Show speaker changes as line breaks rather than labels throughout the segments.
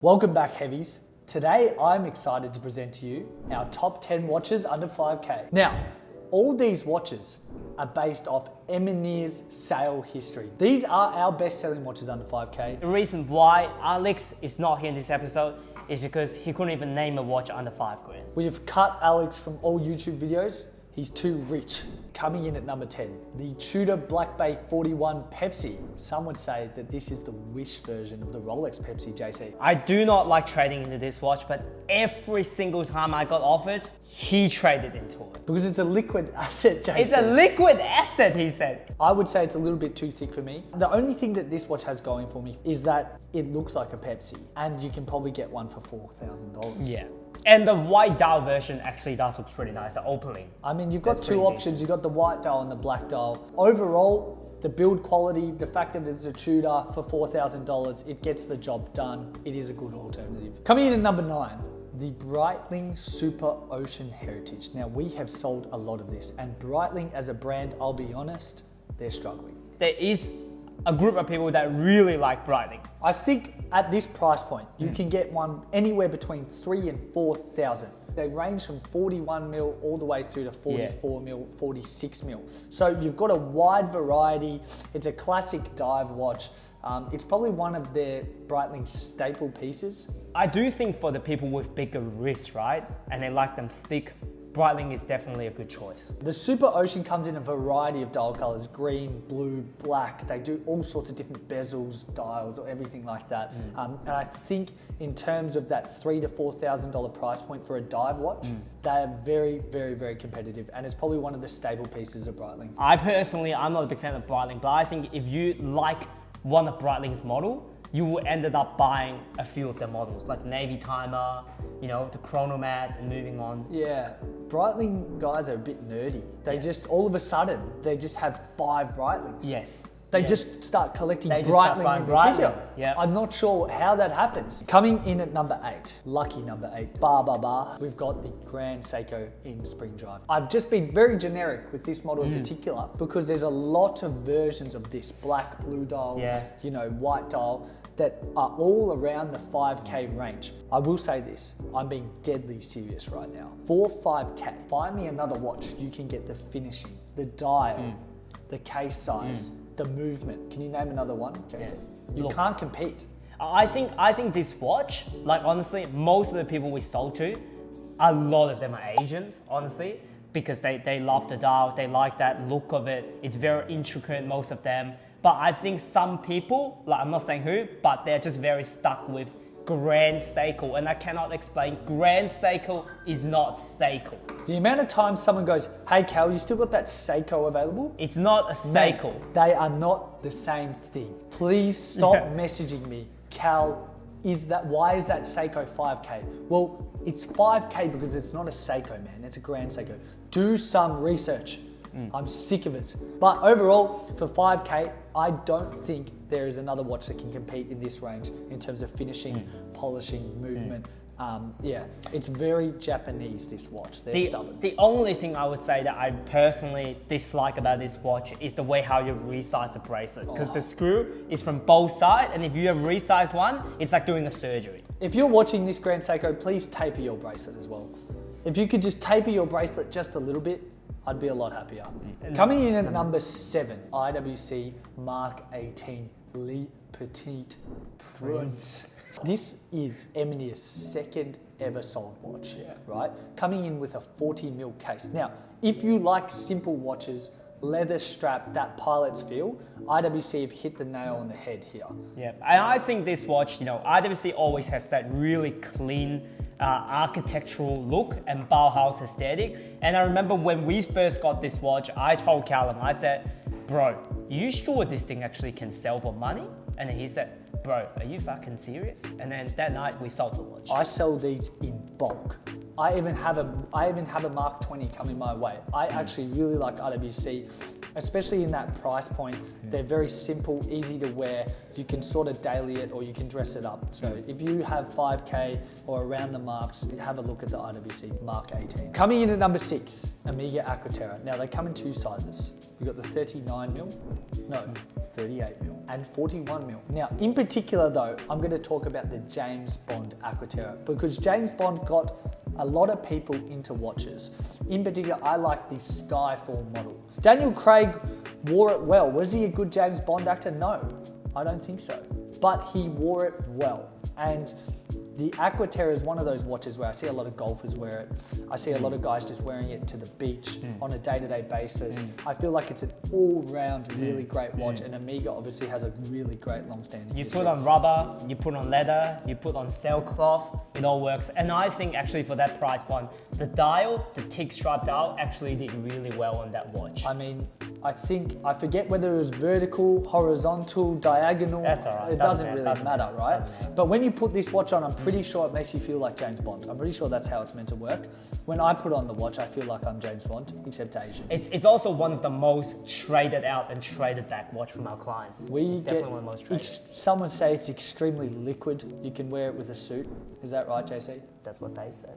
Welcome back, heavies. Today I'm excited to present to you our top 10 watches under 5K. Now, all these watches are based off Eminere's sale history. These are our best-selling watches under 5K.
The reason why Alex is not here in this episode is because he couldn't even name a watch under 5 grand.
We've cut Alex from all YouTube videos. He's too rich. Coming in at number 10, the Tudor Black Bay 41 Pepsi. Some would say that this is the Wish version of the Rolex Pepsi, JC.
I do not like trading into this watch, but every single time I got offered, he traded into it.
Because it's a liquid asset, JC.
It's a liquid asset, he said.
I would say it's a little bit too thick for me. The only thing that this watch has going for me is that it looks like a Pepsi, and you can probably get one for $4,000.
Yeah. And the white dial version actually does look pretty nice, the opening.
I mean, you've got two options. You've got the white dial and the black dial. Overall, the build quality, the fact that it's a Tudor for $4,000, it gets the job done. It is a good alternative. Coming in at number 9, the Breitling Superocean Heritage. Now, we have sold a lot of this, and Breitling as a brand, I'll be honest, they're struggling.
There is a group of people that really like Breitling.
I think at this price point, you can get one anywhere between 3,000 and 4,000. They range from 41 mil all the way through to 44 mil, 46 mil. So you've got a wide variety. It's a classic dive watch. It's probably one of their Breitling staple pieces.
I do think for the people with bigger wrists, right, and they like them thick, Breitling is definitely a good choice.
The Superocean comes in a variety of dial colors, green, blue, black. They do all sorts of different bezels, dials, or everything like that. And I think in terms of that $3,000 to $4,000 price point for a dive watch, they are very, very, very competitive. And it's probably one of the staple pieces of Breitling.
I'm not a big fan of Breitling, but I think if you like one of Breitling's model, you will ended up buying a few of their models, like Navy Timer, you know, the Chronomat, and moving on.
Yeah, Breitling guys are a bit nerdy. They just, all of a sudden, they just have 5 Breitlings.
Yes.
They just start collecting
They just start
Breitling
buying
in particular.
Breitling, yeah.
I'm not sure how that happens. Coming in at number 8, lucky number 8, we've got the Grand Seiko in Spring Drive. I've just been very generic with this model in particular because there's a lot of versions of this, black, blue dials, you know, white dial, that are all around the 5K range. I will say this, I'm being deadly serious right now. For 5K, find me another watch. You can get the finishing, the dial, the case size, the movement. Can you name another one, Jason? You can't compete.
I think this watch, like honestly, most of the people we sold to, a lot of them are Asians, honestly, because they love the dial, they like that look of it. It's very intricate, most of them. But I think some people, like I'm not saying who, but they're just very stuck with Grand Seiko, and I cannot explain. Grand Seiko is not Seiko.
The amount of times someone goes, hey Cal, you still got that Seiko available?
It's not a Seiko.
Mate, they are not the same thing. Please stop messaging me. Cal, why is that Seiko 5K? Well, it's 5K because it's not a Seiko, man. It's a Grand Seiko. Do some research. I'm sick of it. But overall, for 5K, I don't think there is another watch that can compete in this range in terms of finishing, polishing, movement. Yeah, it's very Japanese, this watch. They're stubborn.
The only thing I would say that I personally dislike about this watch is the way how you resize the bracelet. Because the screw is from both sides, and if you have resized one, it's like doing a surgery.
If you're watching this Grand Seiko, please taper your bracelet as well. If you could just taper your bracelet just a little bit, I'd be a lot happier. Coming in at number 7, IWC Mark 18 Le Petit Prince. This is Eminere's second ever sold watch, right? Coming in with a 40 mil case. Now, if you like simple watches, leather strap, that pilot's feel, IWC have hit the nail on the head here.
Yeah, and I think this watch, you know, IWC always has that really clean architectural look and Bauhaus aesthetic. And I remember when we first got this watch, I told Callum, I said, bro, you sure this thing actually can sell for money? And then he said, bro, are you fucking serious? And then that night we sold the watch.
I sell these in bulk. I even have a Mark 20 coming my way. I actually really like IWC, especially in that price point. They're very simple, easy to wear. You can sort of daily it or you can dress it up. So if you have 5K or around the marks, have a look at the IWC Mark 18. Coming in at number 6, Omega Aqua Terra. Now they come in 2 sizes. You've got the 38mm and 41mm. Now in particular though, I'm going to talk about the James Bond Aqua Terra because James Bond got a lot of people into watches. In particular, I like the Skyfall model. Daniel Craig wore it well. Was he a good James Bond actor? No, I don't think so. But he wore it well. And the Aqua Terra is one of those watches where I see a lot of golfers wear it. I see a lot of guys just wearing it to the beach on a day-to-day basis. I feel like it's an all-round really great watch, and Omega obviously has a really great long-standing
You
history.
put on rubber, you put on leather, you put on sailcloth, it all works. And I think actually for that price point, the dial, the tick stripe dial actually did really well on that watch.
I mean, I forget whether it was vertical, horizontal, diagonal.
That's all right.
It doesn't really matter, right?
Doesn't matter.
But when you put this watch on, I'm pretty sure it makes you feel like James Bond. I'm pretty sure that's how it's meant to work. When I put on the watch, I feel like I'm James Bond, except Asian.
It's also one of the most traded out and traded back watch from our clients. It's definitely one of the most traded.
Someone say it's extremely liquid. You can wear it with a suit. Is that right, JC?
That's what they say.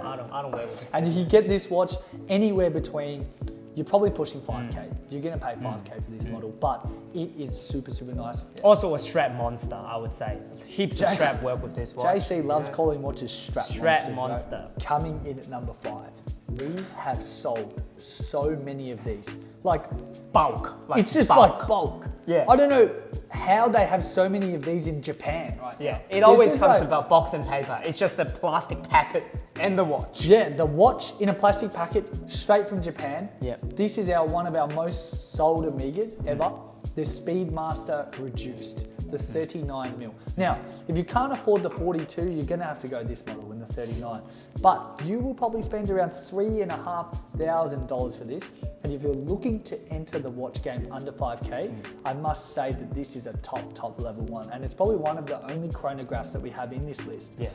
I don't wear it with this.
And you get this watch anywhere between. You're probably pushing 5K. You're going to pay 5K for this model, but it is super, super nice.
Also a strap monster, I would say. Heaps of strap work with this watch.
JC loves calling watches strap
monster.
Bro. Coming in at number 5, we have sold so many of these. Like
Bulk.
it's just
bulk.
like bulk.
Yeah.
I don't know how they have so many of these in Japan, right?
Yeah,
now.
it always
just
comes
like-
with a box and paper. It's just a plastic packet and the watch.
Yeah, the watch in a plastic packet straight from Japan.
Yeah.
This is one of our most sold Omegas ever. The Speedmaster Reduced, the 39mm. Now, if you can't afford the 42, you're gonna have to go this model in the 39. But you will probably spend around $3,500 for this. And if you're looking to enter the watch game under 5K, I must say that this is a top level one. And it's probably one of the only chronographs that we have in this list.
Yeah.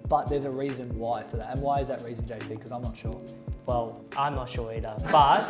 But there's a reason why for that. And why is that reason, JC? Because I'm not sure.
Well, I'm not sure either, but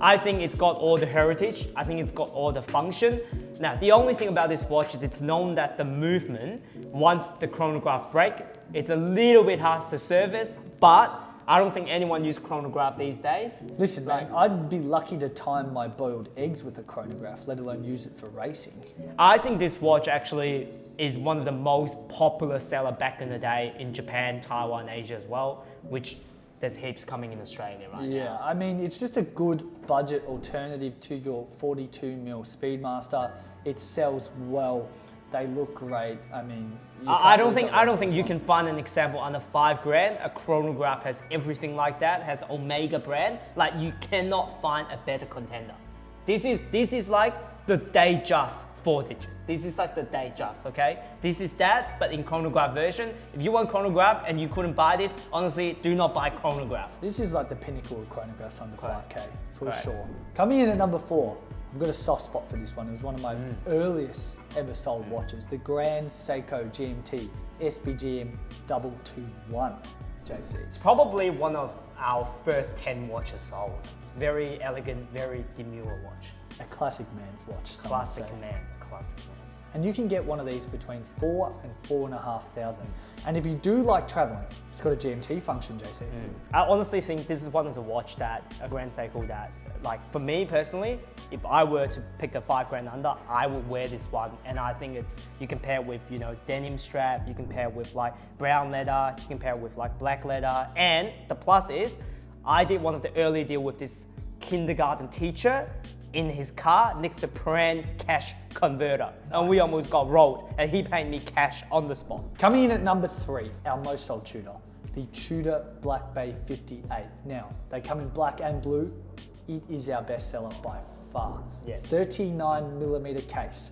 I think it's got all the heritage. I think it's got all the function. Now, the only thing about this watch is it's known that the movement, once the chronograph break, it's a little bit hard to service, but I don't think anyone uses chronograph these days.
Listen, man, I'd be lucky to time my boiled eggs with a chronograph, let alone use it for racing.
I think this watch actually is one of the most popular seller back in the day in Japan, Taiwan, Asia as well, which there's heaps coming in Australia right now.
Yeah, I mean, it's just a good budget alternative to your 42mm Speedmaster. It sells well. They look great. I mean,
I don't think you can find an example under $5,000. A chronograph has everything like that. Has Omega brand. Like you cannot find a better contender. This is like the Datejust 4-digit. This is like the Datejust, okay? This is that, but in chronograph version. If you want chronograph and you couldn't buy this, honestly, do not buy chronograph.
This is like the pinnacle of chronographs under 5K, for
Correct.
sure. Coming in at number 4, I've got a soft spot for this one. It was one of my earliest ever sold watches. The Grand Seiko GMT SPGM 221, JC.
It's probably one of our first 10 watches sold. Very elegant, very demure watch.
A classic man's watch, some would
Classic
say.
man, classic man.
And you can get one of these between $4,000 and $4,500. And if you do like traveling, it's got a GMT function, JC.
I honestly think this is one of the watch that a Grand Seiko that, like for me personally, if I were to pick a $5,000 under, I would wear this one. And I think you can pair with, denim strap, you can pair with like brown leather, you can pair with like black leather. And the plus is, I did one of the early deal with this kindergarten teacher in his car next to Pran cash converter. And we almost got rolled and he paid me cash on the spot.
Coming in at number 3, our most sold Tudor, the Tudor Black Bay 58. Now, they come in black and blue. It is our best seller by far.
Yeah.
39mm case.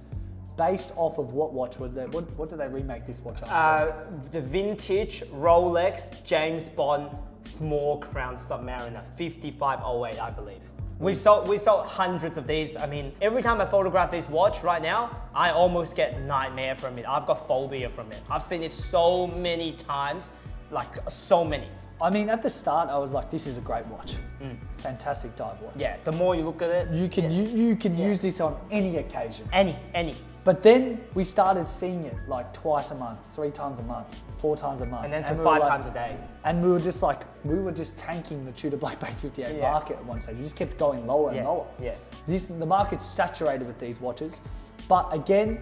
Based off of what watch would they, what did they remake this watch on?
The vintage Rolex James Bond small crown Submariner 5508, I believe. We sold hundreds of these. I mean, every time I photograph this watch right now, I almost get nightmare from it. I've got phobia from it. I've seen it so many times. like so many.
I mean, at the start, I was like, this is a great watch. Fantastic dive watch.
Yeah, the more you look at it,
You can you can use this on any occasion.
any.
But then we started seeing it like twice a month, 3 times a month, 4 times a month.
And then to
we were
5
like-
times a day.
And we were just tanking the Tudor Black Bay 58
Yeah.
market at one stage. It just kept going lower and lower.
Yeah.
The market's saturated with these watches. But again,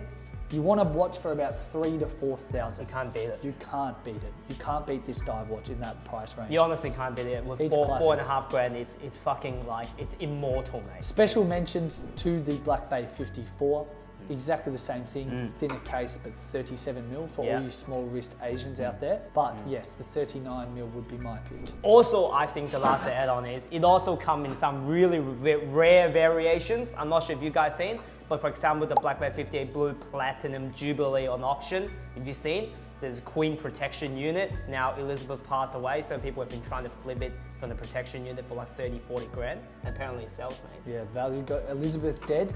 you want to watch for about 3,000 to 4,000.
You can't beat it.
You can't beat it. You can't beat this dive watch in that price range.
You honestly can't beat it. With
It's
four
classic.
and a half grand, it's fucking like, it's immortal, mate.
Special mentions to the Black Bay 54. Exactly the same thing, thinner case, but 37mm for all you small wrist Asians out there. But yes, the 39mm would be my pick.
Also, I think the last add-on is, it also comes in some really rare variations. I'm not sure if you guys seen, but for example, the Black Bay 58 Blue Platinum Jubilee on option, if you've seen, there's a Queen protection unit. Now Elizabeth passed away, so people have been trying to flip it from the protection unit for like 30, 40 grand. And apparently it sells, mate.
Yeah, Elizabeth dead,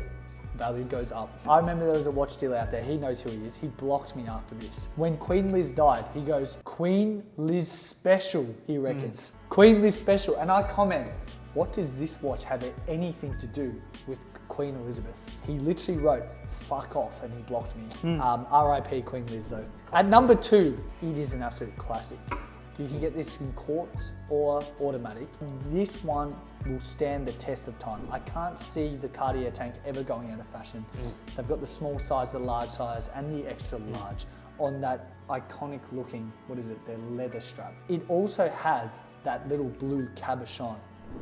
value goes up. I remember there was a watch dealer out there, he knows who he is, he blocked me after this. When Queen Liz died, he goes, Queen Liz special, he reckons. Queen Liz special, and I comment, what does this watch have anything to do with Queen Elizabeth? He literally wrote, fuck off, and he blocked me. RIP Queen Liz though. At number 2, it is an absolute classic. You can get this in quartz or automatic. This one will stand the test of time. I can't see the Cartier Tank ever going out of fashion. They've got the small size, the large size, and the extra large on that iconic looking, their leather strap. It also has that little blue cabochon,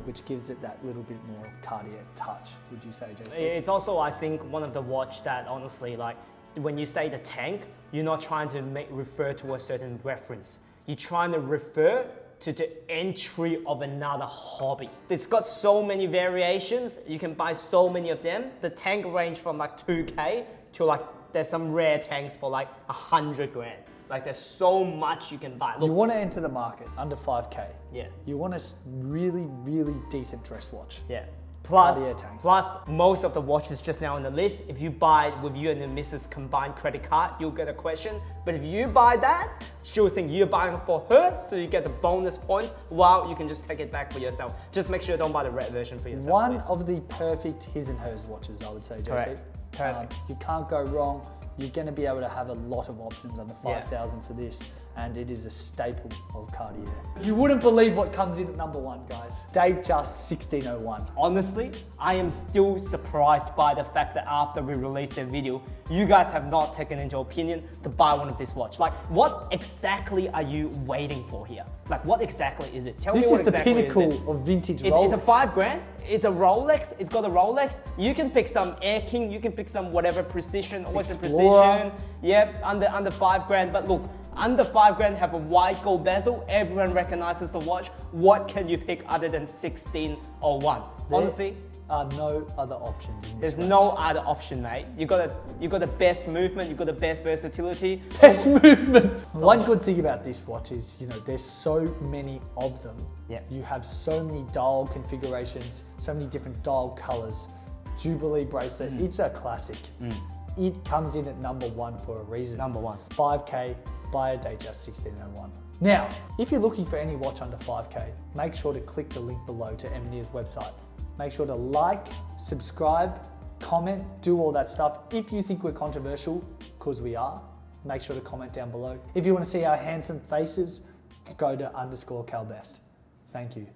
which gives it that little bit more of Cartier touch, would you say, JC?
It's also, I think, one of the watch that honestly, like, when you say the Tank, you're not trying to refer to a certain reference. You're trying to refer to the entry of another hobby. It's got so many variations. You can buy so many of them. The Tank range from like 2K to like, there's some rare tanks for like 100 grand. Like there's so much you can buy. Look,
You want to enter the market under 5K.
Yeah.
You want a really, really decent dress watch.
Yeah.
Cartier Tank.
Plus, most of the watches just now on the list, if you buy it with you and the missus combined credit card, you'll get a question. But if you buy that, she'll think you're buying it for her, so you get the bonus points, while you can just take it back for yourself. Just make sure you don't buy the red version for yourself,
One
please.
of the perfect his and hers watches, I would say, JC.
Correct. Perfect.
You can't go wrong. You're going to be able to have a lot of options under 5,000 for this, and it is a staple of Cartier. You wouldn't believe what comes in at number 1, guys. Datejust 1601.
Honestly, I am still surprised by the fact that after we released the video, you guys have not taken into opinion to buy one of this watch. Like, what exactly are you waiting for here? Like, what exactly is it? Tell me
This
what
is the
exactly
pinnacle
is it.
of vintage Rolex.
It's a 5 grand. It's a Rolex. It's got a Rolex. You can pick some Air King. You can pick some whatever precision, Western
Explorer.
precision. Yep, under 5 grand. But look, under 5 grand have a white gold bezel. Everyone recognizes the watch. What can you pick other than 1601? Honestly,
are no other options in this
there's
range.
no other option, mate. You got the best movement. You got the best versatility.
Best movement. One good thing about this watch is, there's so many of them.
Yeah.
You have so many dial configurations, so many different dial colors. Jubilee bracelet, it's a classic. It comes in at number 1 for a reason.
Number 1.
5K, buy a Datejust 1601. Now, if you're looking for any watch under 5K, make sure to click the link below to Eminere's website. Make sure to like, subscribe, comment, do all that stuff. If you think we're controversial, because we are, make sure to comment down below. If you want to see our handsome faces, go to _Calbest. Thank you.